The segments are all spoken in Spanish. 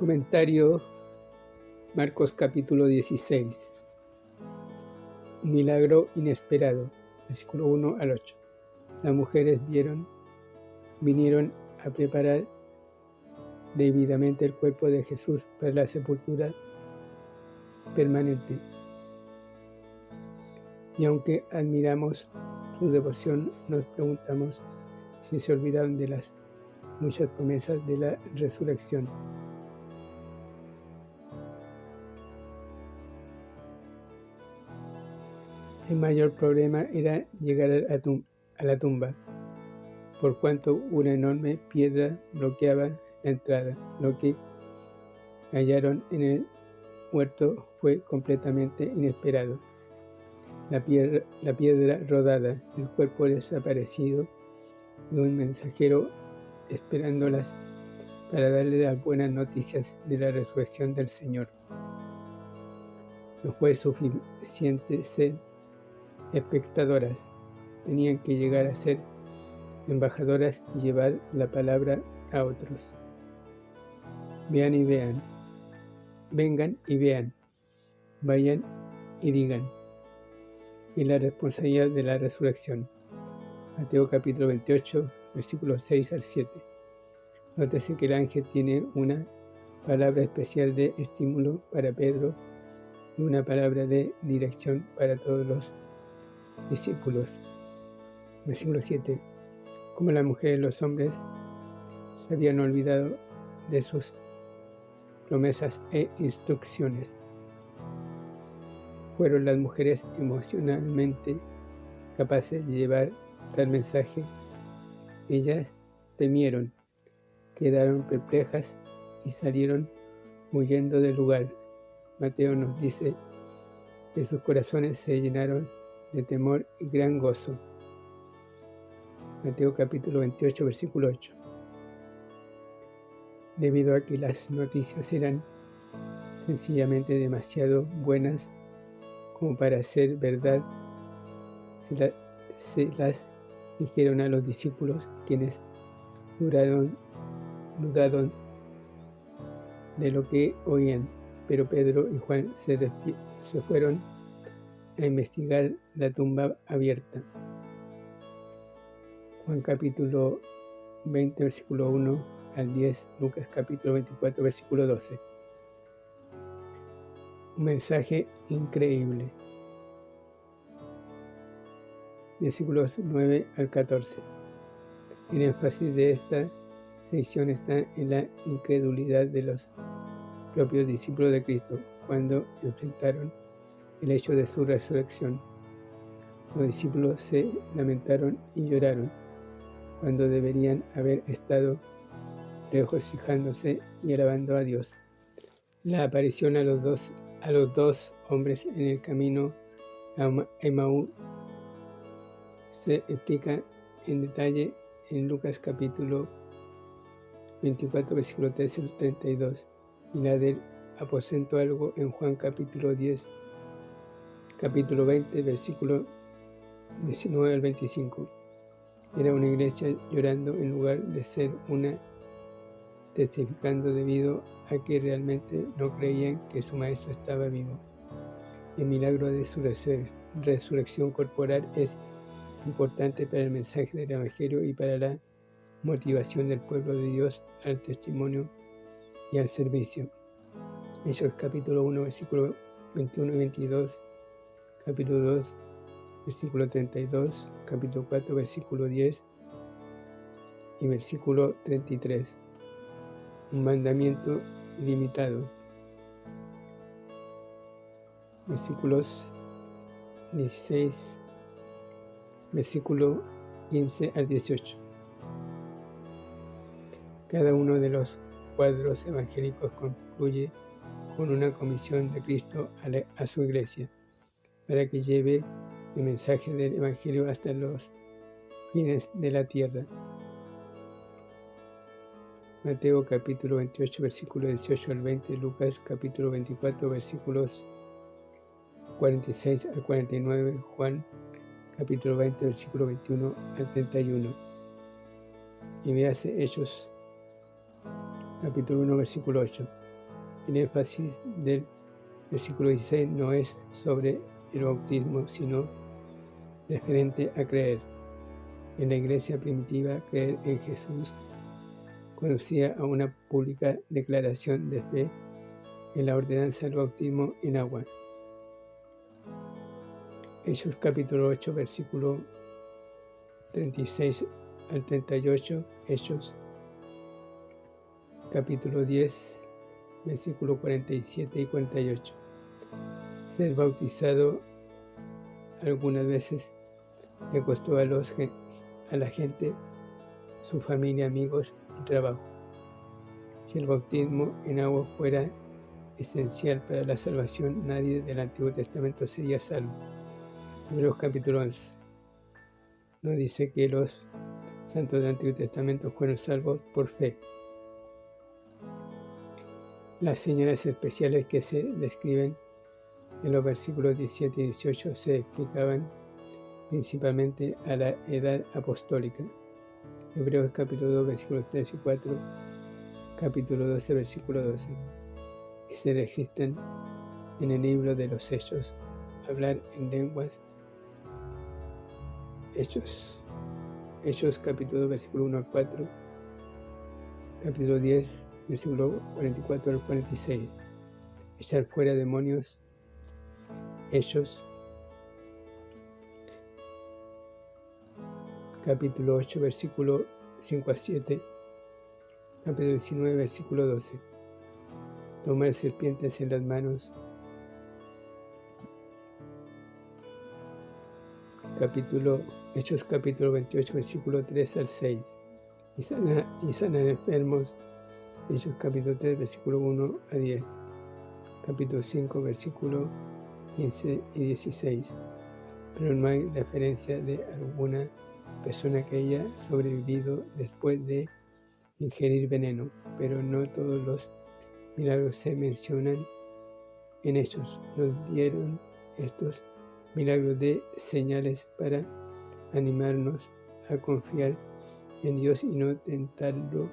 Comentario: Marcos capítulo 16. Un milagro inesperado. Versículo 1 al 8. Las mujeres vinieron a preparar debidamente el cuerpo de Jesús para la sepultura permanente. Y aunque admiramos su devoción, nos preguntamos si se olvidaron de las muchas promesas de la resurrección. El mayor problema era llegar a la tumba, por cuanto una enorme piedra bloqueaba la entrada. Lo que hallaron en el huerto fue completamente inesperado. La piedra rodada, el cuerpo desaparecido y un mensajero esperándolas para darle las buenas noticias de la resurrección del Señor. No fue suficiente ser espectadoras, tenían que llegar a ser embajadoras y llevar la palabra a otros. Vean y vean, vengan y vean, vayan y digan. Y la responsabilidad de la resurrección. Mateo capítulo 28, versículos 6 al 7. Nótese que el ángel tiene una palabra especial de estímulo para Pedro y una palabra de dirección para todos los discípulos. Versículo 7. Como las mujeres y los hombres se habían olvidado de sus promesas e instrucciones. Fueron las mujeres emocionalmente capaces de llevar tal mensaje. Ellas temieron, quedaron perplejas y salieron huyendo del lugar. Mateo nos dice que sus corazones se llenaron de temor y gran gozo. Mateo capítulo 28, versículo 8. Debido a que las noticias eran sencillamente demasiado buenas como para ser verdad, se las dijeron a los discípulos, quienes dudaron de lo que oían. Pero Pedro y Juan se fueron a investigar la tumba abierta. Juan capítulo 20, versículo 1 al 10, Lucas capítulo 24, versículo 12. Un mensaje increíble. Versículos 9 al 14. El énfasis de esta sección está en la incredulidad de los propios discípulos de Cristo cuando enfrentaron el hecho de su resurrección. Los discípulos se lamentaron y lloraron cuando deberían haber estado regocijándose y alabando a Dios. La aparición a los dos hombres en el camino a Emaús se explica en detalle en Lucas capítulo 24, versículo 13 al 32, y la del aposento algo en Juan capítulo 10, capítulo 20, versículo 19 al 25. Era una iglesia llorando en lugar de ser una testificando, debido a que realmente no creían que su maestro estaba vivo. El milagro de su resurrección corporal es importante para el mensaje del Evangelio y para la motivación del pueblo de Dios al testimonio y al servicio. Hechos capítulo 1, versículo 21 y 22, capítulo 2, versículo 32, capítulo 4, versículo 10 y versículo 33. Un mandamiento ilimitado. Versículos 16, versículo 15 al 18. Cada uno de los cuadros evangélicos concluye con una comisión de Cristo a su iglesia para que lleve el mensaje del Evangelio hasta los fines de la tierra. Mateo capítulo 28, versículo 18 al 20, Lucas capítulo 24, versículos 46 al 49, Juan capítulo 20, versículo 21 al 31. Y véase Hechos capítulo 1, versículo 8. El énfasis del versículo 16 no es sobre el bautismo, sino referente a creer. En la iglesia primitiva, creer en Jesús conducía a una pública declaración de fe en la ordenanza del bautismo en agua. Hechos capítulo 8, versículo 36 al 38, Hechos capítulo 10, versículo 47 y 48. Ser bautizado algunas veces le costó a la gente, su familia, amigos y trabajo. Si el bautismo en agua fuera esencial para la salvación, nadie del Antiguo Testamento sería salvo. Hebreos capítulo 11 nos dice que los santos del Antiguo Testamento fueron salvos por fe. Las señales especiales que se describen en los versículos 17 y 18 se explicaban principalmente a la edad apostólica. Hebreos capítulo 2, versículos 3 y 4, capítulo 12, versículo 12. Y se registran en el libro de los Hechos, hablar en lenguas. Hechos capítulo 2, versículo 1 al 4, capítulo 10, versículo 44 al 46. Echar fuera demonios. Hechos capítulo 8, versículo 5 a 7, capítulo 19, versículo 12. Tomar serpientes en las manos. Hechos capítulo 28, versículo 3 al 6. Y sanar enfermos. Hechos capítulo 3, versículo 1 a 10. Capítulo 5, versículo 15 y 16. Pero no hay referencia de alguna persona que haya sobrevivido después de ingerir veneno, pero no todos los milagros se mencionan en Hechos. Nos dieron estos milagros de señales para animarnos a confiar en Dios y no tentarlo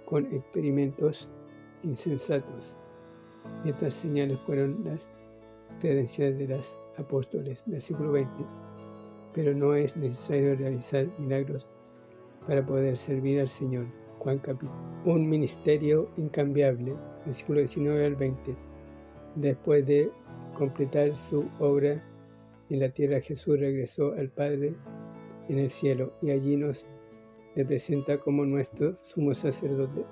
con experimentos insensatos. Estas señales fueron las credenciales de los apóstoles. Versículo 20. Pero no es necesario realizar milagros para poder servir al Señor. Juan capítulo. Un ministerio incambiable. Versículo 19 al 20. Después de completar su obra en la tierra, Jesús regresó al Padre en el cielo y allí nos representa como nuestro sumo sacerdote.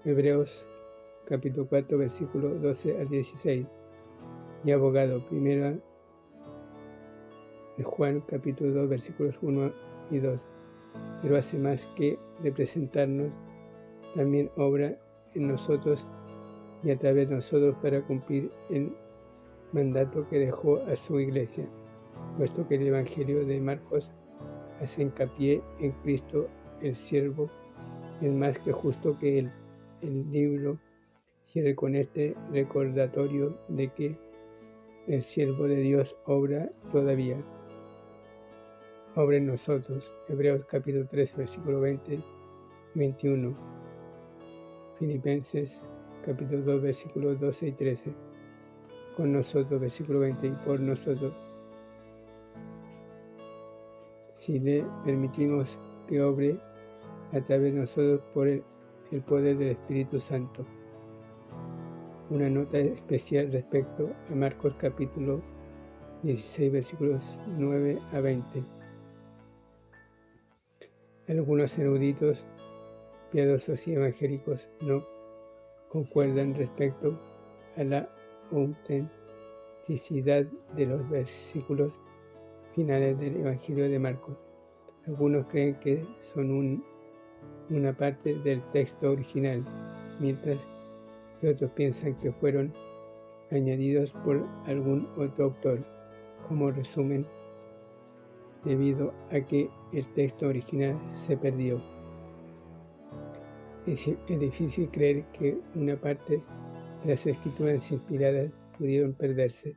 Hebreos capítulo 4, versículo 12 al 16. Y abogado. Primera de Juan capítulo 2, versículos 1 y 2. Pero hace más que representarnos, también obra en nosotros y a través de nosotros para cumplir el mandato que dejó a su iglesia, puesto que el Evangelio de Marcos hace hincapié en Cristo el siervo, es más que justo que el libro cierre con este recordatorio de que el siervo de Dios obra todavía. Obra en nosotros. Hebreos capítulo 13, versículo 20 y 21. Filipenses capítulo 2, versículos 12 y 13. Con nosotros, versículo 20, y por nosotros. Si le permitimos que obre a través de nosotros por el poder del Espíritu Santo. Una nota especial respecto a Marcos capítulo 16, versículos 9 a 20. Algunos eruditos piadosos y evangélicos no concuerdan respecto a la autenticidad de los versículos finales del Evangelio de Marcos. Algunos creen que son una parte del texto original, mientras que otros piensan que fueron añadidos por algún otro autor como resumen, debido a que el texto original se perdió. Es difícil creer que una parte de las escrituras inspiradas pudieron perderse.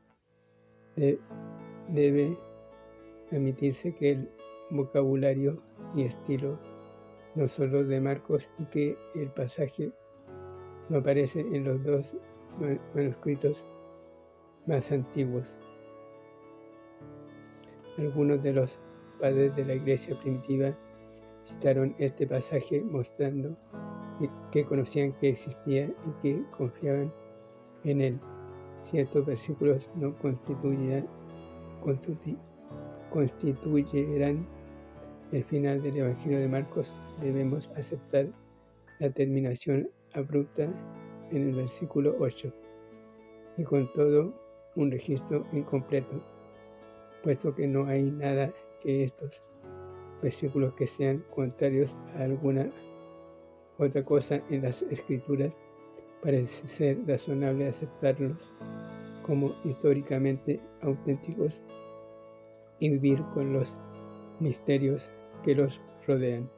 Debe admitirse que el vocabulario y estilo no solo de Marcos, y que el pasaje no aparece en los dos manuscritos más antiguos. Algunos de los padres de la iglesia primitiva citaron este pasaje mostrando que conocían que existía y que confiaban en él. Ciertos versículos no constituirán el final del Evangelio de Marcos. Debemos aceptar la terminación abrupta en el versículo 8 y con todo un registro incompleto, puesto que no hay nada que estos versículos que sean contrarios a alguna otra cosa en las Escrituras. Parece ser razonable aceptarlos como históricamente auténticos y vivir con los misterios que los rodean.